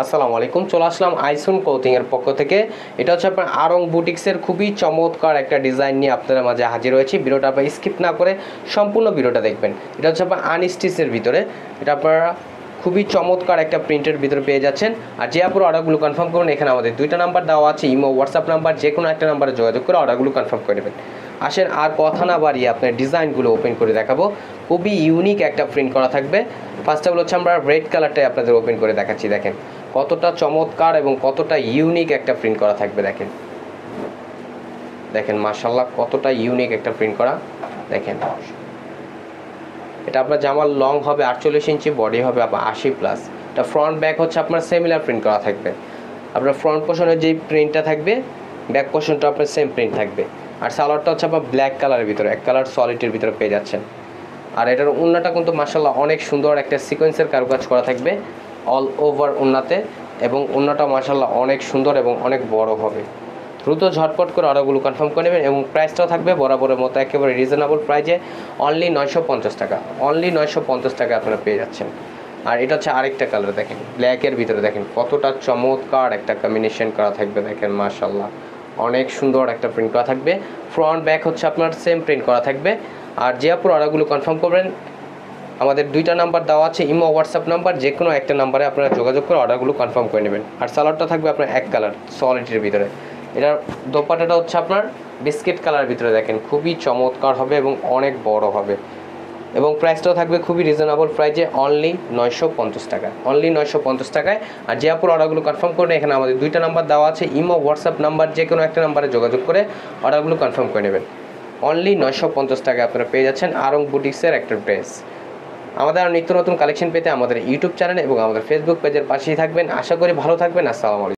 আসসালামু আলাইকুম, চলে আসলাম আইসুন ক্লোথিং এর পক্ষ থেকে। এটা হচ্ছে আপনার আরং বুটিক্সের খুবই চমৎকার একটা ডিজাইন নিয়ে আপনাদের মাঝে হাজির হয়েছি। ভিডিওটা আপনার স্কিপ না করে সম্পূর্ণ ভিডিওটা দেখবেন। এটা হচ্ছে আপনার আনস্টিচের ভিতরে, এটা আপনারা খুবই চমৎকার একটা প্রিন্টের ভিতরে পেয়ে যাচ্ছেন। আর যে আপনার অর্ডারগুলো কনফার্ম করুন, এখানে আমাদের দুইটা নাম্বার দেওয়া আছে, ইমো হোয়াটসঅ্যাপ নাম্বার, যে কোনো একটা নাম্বারে যোগাযোগ করে অর্ডারগুলো কনফার্ম করে নেবেন। আসেন আর কথা না বাড়িয়ে আপনার ডিজাইনগুলো ওপেন করে দেখাবো। খুবই ইউনিক একটা প্রিন্ট করা থাকবে। ফার্স্ট অফ অল হচ্ছে আমরা রেড কালারটাই আপনাদের ওপেন করে দেখাচ্ছি। দেখেন কতটা চমৎকার এবং কতটা ইউনিক একটা প্রিন্ট করা থাকবে। দেখেন দেখেন মাশাআল্লাহ কতটা ইউনিক একটা প্রিন্ট করা। দেখেন এটা আপনার জামার লং হবে 48 ইঞ্চি, বডি হবে আপনার 80+। এটা ফ্রন্ট ব্যাক হচ্ছে আপনার সিমিলার প্রিন্ট করা থাকবে। আপনার ফ্রন্ট পোর্শনের যেই প্রিন্টটা থাকবে, ব্যাক পোর্শনটা আপনার সেম প্রিন্ট থাকবে। আর সালোয়ারটা হচ্ছে আপনার ব্ল্যাক কালারের ভিতরে, এক কালার সলিডের ভিতরে পেয়ে যাচ্ছেন। আর এটার ওড়নাটা কিন্তু মাশাআল্লাহ অনেক সুন্দর একটা সিকোয়েন্সের কারুকাজ করা থাকবে অল ওভার ওড়নাতে, এবং ওড়নাটা মাশাআল্লাহ অনেক সুন্দর এবং অনেক বড় হবে। দ্রুত ঝটপট করে অর্ডারগুলো কনফার্ম করে নেবেন, এবং প্রাইসটাও থাকবে বরাবরের মতো একেবারে রিজনেবল প্রাইজে, অনলি 950 টাকা। অনলি 950 টাকা আপনারা পেয়ে যাচ্ছেন। আর এটা হচ্ছে আরেকটা কালার, দেখেন ব্ল্যাকের ভিতরে দেখেন কতটা চমৎকার একটা কম্বিনেশন করা থাকবে। দেখেন মাশাআল্লাহ অনেক সুন্দর একটা প্রিন্ট করা থাকবে। ফ্রন্ট ব্যাক হচ্ছে আপনার সেম প্রিন্ট করা থাকবে। আর যে আপনার অর্ডারগুলো কনফার্ম করবেন, আমাদের দুইটা নাম্বার দেওয়া আছে, ইমো হোয়াটসঅ্যাপ নাম্বার, যে কোনো একটা নাম্বারে আপনারা যোগাযোগ করে অর্ডারগুলো কনফার্ম করে নেবেন। আর সালোয়ারটা থাকবে আপনার এক কালার সলিডের ভিতরে। এটার দোপাট্টাটা হচ্ছে আপনার বিস্কিট কালারের ভিতরে। দেখেন খুবই চমৎকার হবে এবং অনেক বড় হবে, এবং প্রাইসটাও থাকবে খুবই রিজনেবল প্রাইজে, অনলি 950 টাকা। অনলি 950 টাকায়। আর যে আপনার অর্ডারগুলো কনফার্ম করবেন, এখানে আমাদের দুইটা নাম্বার দেওয়া আছে, ইমো হোয়াটসঅ্যাপ নাম্বার, যে কোনো একটা নাম্বারে যোগাযোগ করে অর্ডারগুলো কনফার্ম করে নেবেন। অনলি 950 টাকায় আপনারা পেয়ে যাচ্ছেন আরং বুটিক্সের একটা ড্রেস। আমাদের আর নিত্য নতুন কালেকশন পেতে আমাদের ইউটিউব চ্যানেল এবং আমাদের ফেসবুক পেজের পাশেই থাকবেন। আশা করি ভালো থাকবেন। আসসালামু আলাইকুম।